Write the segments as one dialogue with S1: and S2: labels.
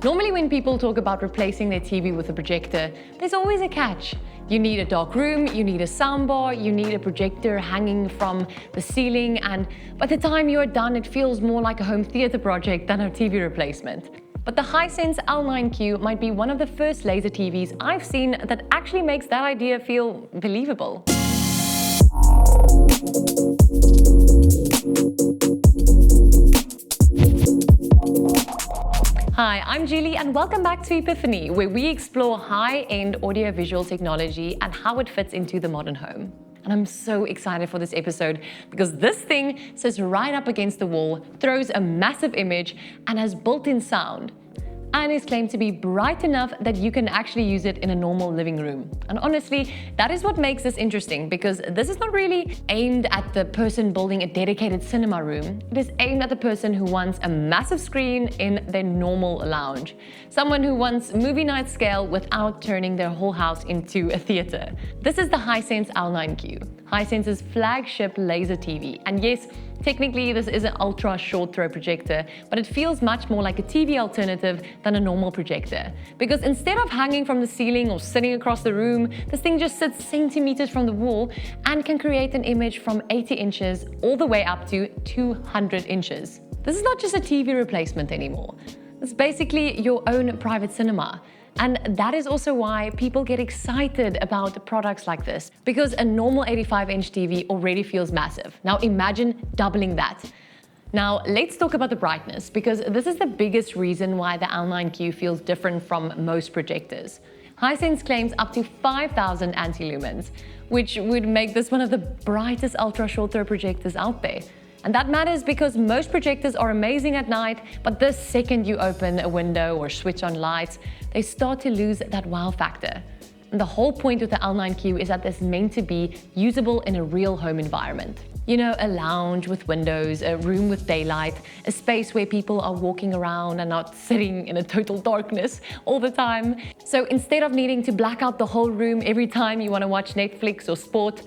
S1: Normally when people talk about replacing their TV with a projector, there's always a catch. You need a dark room, you need a soundbar, you need a projector hanging from the ceiling, and by the time you're done, it feels more like a home theater project than a TV replacement. But the Hisense L9Q might be one of the first laser TVs I've seen that actually makes that idea feel believable. Hi, I'm Julie and welcome back to E-piphany, where we explore high-end audiovisual technology and how it fits into the modern home. And I'm so excited for this episode because this thing sits right up against the wall, throws a massive image, and has built-in sound. And is claimed to be bright enough that you can actually use it in a normal living room. And honestly, that is what makes this interesting, because this is not really aimed at the person building a dedicated cinema room. It is aimed at the person who wants a massive screen in their normal lounge. Someone who wants movie night scale without turning their whole house into a theater. This is the Hisense L9Q, Hisense's flagship laser TV. And yes, technically this is an ultra short throw projector, but it feels much more like a TV alternative than a normal projector. Because instead of hanging from the ceiling or sitting across the room, this thing just sits centimeters from the wall and can create an image from 80 inches all the way up to 200 inches. This is not just a TV replacement anymore. It's basically your own private cinema. And that is also why people get excited about products like this, because a normal 85-inch TV already feels massive. Now imagine doubling that. Now let's talk about the brightness, because this is the biggest reason why the L9Q feels different from most projectors. Hisense claims up to 5,000 anti-lumens, which would make this one of the brightest ultra short throw projectors out there. And that matters because most projectors are amazing at night, but the second you open a window or switch on lights, they start to lose that wow factor. And the whole point of the L9Q is that it's meant to be usable in a real home environment. You know, a lounge with windows, a room with daylight, a space where people are walking around and not sitting in a total darkness all the time. So instead of needing to black out the whole room every time you want to watch Netflix or sport,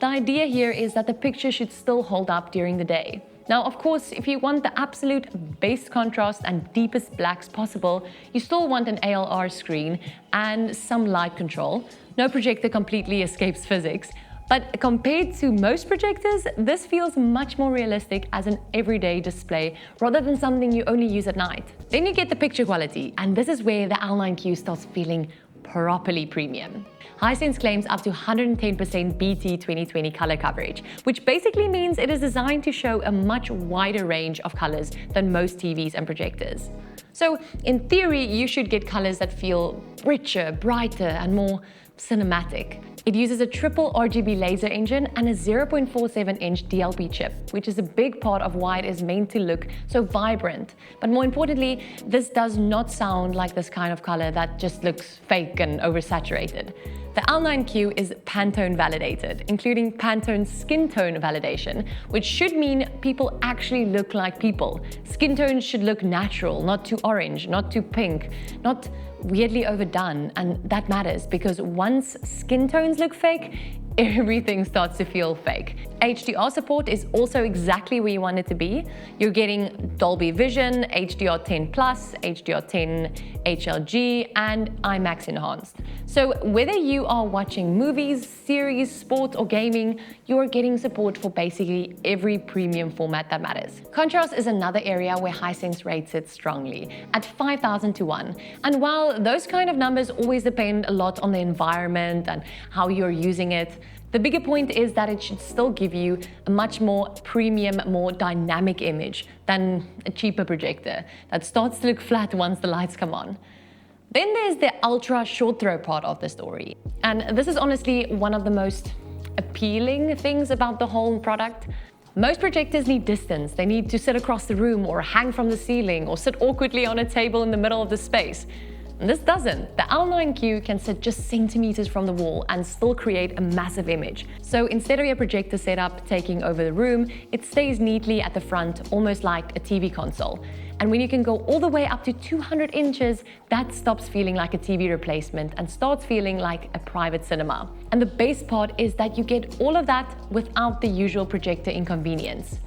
S1: the idea here is that the picture should still hold up during the day. Now, of course, if you want the absolute best contrast and deepest blacks possible, you still want an ALR screen and some light control. No projector completely escapes physics. But compared to most projectors, this feels much more realistic as an everyday display rather than something you only use at night. Then you get the picture quality, and this is where the L9Q starts feeling properly premium. Hisense claims up to 110% BT 2020 color coverage, which basically means it is designed to show a much wider range of colors than most TVs and projectors. So in theory, you should get colors that feel richer, brighter, and more cinematic. It uses a triple RGB laser engine and a 0.47-inch DLP chip, which is a big part of why it is meant to look so vibrant. But more importantly, this does not sound like this kind of color that just looks fake and oversaturated. The L9Q is Pantone validated, including Pantone skin tone validation, which should mean people actually look like people. Skin tones should look natural, not too orange, not too pink, not weirdly overdone, and that matters because once skin tones look fake, everything starts to feel fake. HDR support is also exactly where you want it to be. You're getting Dolby Vision, HDR10+, HDR10 HLG, and IMAX Enhanced. So whether you are watching movies, series, sport, or gaming, you are getting support for basically every premium format that matters. Contrast is another area where Hisense rates it strongly, at 5,000 to 1. And while those kind of numbers always depend a lot on the environment and how you're using it, the bigger point is that it should still give you a much more premium, more dynamic image than a cheaper projector that starts to look flat once the lights come on. Then there's the ultra short throw part of the story. And this is honestly one of the most appealing things about the whole product. Most projectors need distance. They need to sit across the room or hang from the ceiling or sit awkwardly on a table in the middle of the space. And this doesn't. The L9Q can sit just centimeters from the wall and still create a massive image. So instead of your projector setup taking over the room, it stays neatly at the front, almost like a TV console. And when you can go all the way up to 200 inches, that stops feeling like a TV replacement and starts feeling like a private cinema. And the best part is that you get all of that without the usual projector inconvenience.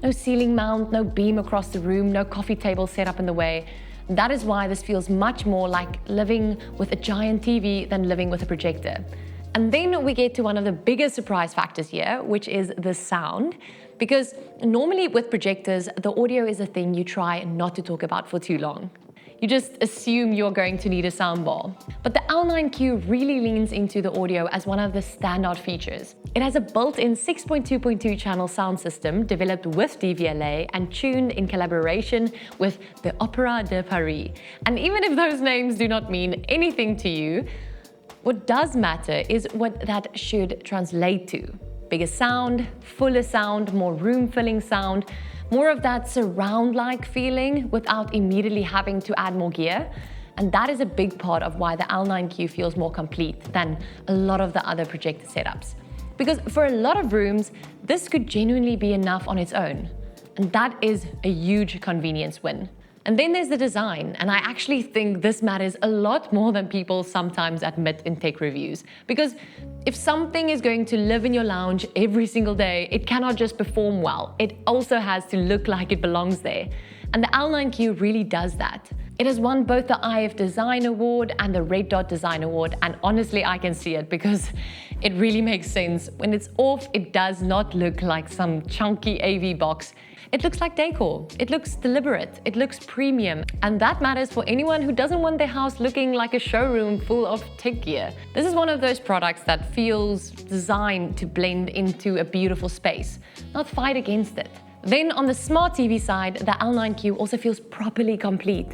S1: No ceiling mount, no beam across the room, no coffee table set up in the way. That is why this feels much more like living with a giant TV than living with a projector. And then we get to one of the biggest surprise factors here, which is the sound. Because normally with projectors, the audio is a thing you try not to talk about for too long. You just assume you're going to need a soundbar. But the L9Q really leans into the audio as one of the standout features. It has a built-in 6.2.2 channel sound system developed with DVLA and tuned in collaboration with the Opéra de Paris. And even if those names do not mean anything to you, what does matter is what that should translate to. Bigger sound, fuller sound, more room-filling sound, more of that surround-like feeling without immediately having to add more gear. And that is a big part of why the L9Q feels more complete than a lot of the other projector setups. Because for a lot of rooms, this could genuinely be enough on its own. And that is a huge convenience win. And then there's the design, and I actually think this matters a lot more than people sometimes admit in tech reviews. Because if something is going to live in your lounge every single day, it cannot just perform well. It also has to look like it belongs there. And the L9Q really does that. It has won both the IF Design Award and the Red Dot Design Award, and honestly, I can see it because it really makes sense. When it's off, it does not look like some chunky AV box. It looks like decor, it looks deliberate, it looks premium, and that matters for anyone who doesn't want their house looking like a showroom full of tech gear. This is one of those products that feels designed to blend into a beautiful space, not fight against it. Then on the smart TV side, the L9Q also feels properly complete.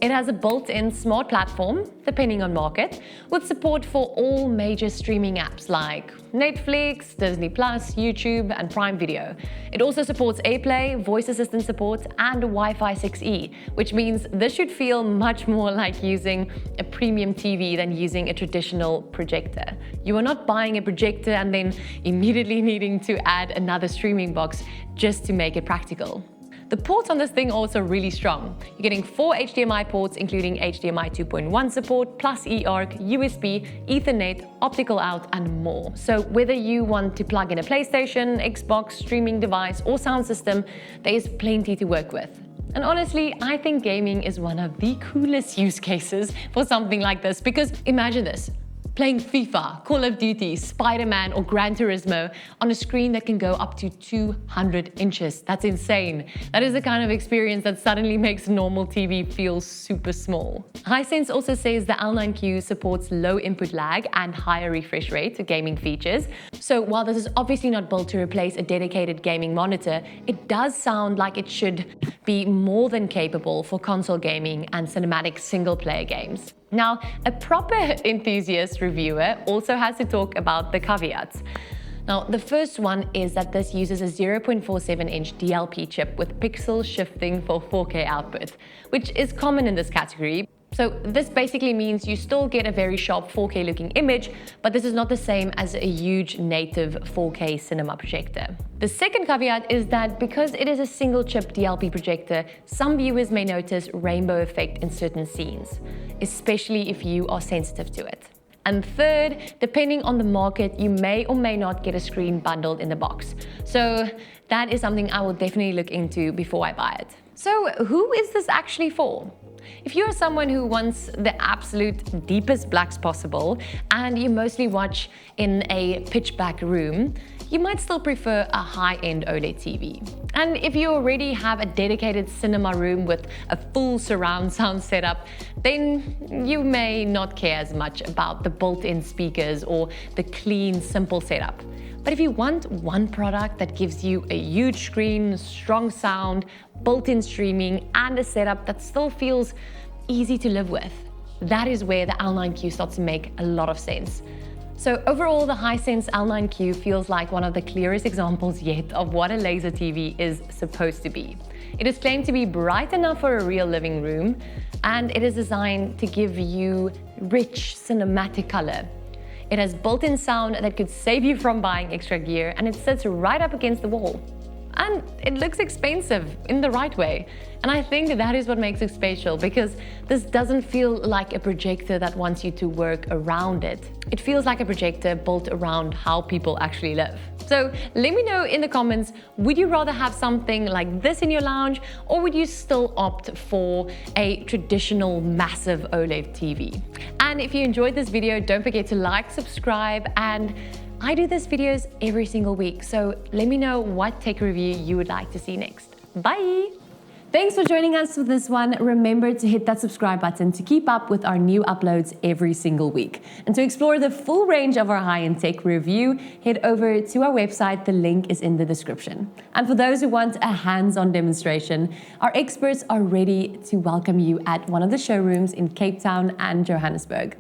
S1: It has a built-in smart platform, depending on market, with support for all major streaming apps like Netflix, Disney+, YouTube, and Prime Video. It also supports AirPlay, voice assistant support, and Wi-Fi 6E, which means this should feel much more like using a premium TV than using a traditional projector. You are not buying a projector and then immediately needing to add another streaming box just to make it practical. The ports on this thing are also really strong. You're getting 4 HDMI ports, including HDMI 2.1 support, plus eARC, USB, Ethernet, optical out, and more. So whether you want to plug in a PlayStation, Xbox, streaming device, or sound system, there is plenty to work with. And honestly, I think gaming is one of the coolest use cases for something like this, because imagine this. Playing FIFA, Call of Duty, Spider-Man, or Gran Turismo on a screen that can go up to 200 inches. That's insane. That is the kind of experience that suddenly makes a normal TV feel super small. Hisense also says the L9Q supports low input lag and higher refresh rate gaming features. So while this is obviously not built to replace a dedicated gaming monitor, it does sound like it should be more than capable for console gaming and cinematic single-player games. Now, a proper enthusiast reviewer also has to talk about the caveats. Now, the first one is that this uses a 0.47-inch DLP chip with pixel shifting for 4K output, which is common in this category. So this basically means you still get a very sharp 4K looking image, but this is not the same as a huge native 4K cinema projector. The second caveat is that because it is a single chip DLP projector, some viewers may notice rainbow effect in certain scenes, especially if you are sensitive to it. And third, depending on the market, you may or may not get a screen bundled in the box. So that is something I will definitely look into before I buy it. So who is this actually for? If you're someone who wants the absolute deepest blacks possible and you mostly watch in a pitch-black room, you might still prefer a high-end OLED TV. And if you already have a dedicated cinema room with a full surround sound setup, then you may not care as much about the built-in speakers or the clean, simple setup. But if you want one product that gives you a huge screen, strong sound, built-in streaming, and a setup that still feels easy to live with, that is where the L9Q starts to make a lot of sense. So overall, the Hisense L9Q feels like one of the clearest examples yet of what a laser TV is supposed to be. It is claimed to be bright enough for a real living room, and it is designed to give you rich cinematic color. It has built-in sound that could save you from buying extra gear, and it sits right up against the wall. And it looks expensive in the right way. And I think that is what makes it special, because this doesn't feel like a projector that wants you to work around it. It feels like a projector built around how people actually live. So let me know in the comments, would you rather have something like this in your lounge, or would you still opt for a traditional massive OLED TV? And if you enjoyed this video, don't forget to like, subscribe, and I do these videos every single week, so let me know what tech review you would like to see next. Bye! Thanks for joining us for this one. Remember to hit that subscribe button to keep up with our new uploads every single week. And to explore the full range of our high-end tech review, head over to our website. The link is in the description. And for those who want a hands-on demonstration, our experts are ready to welcome you at one of the showrooms in Cape Town and Johannesburg.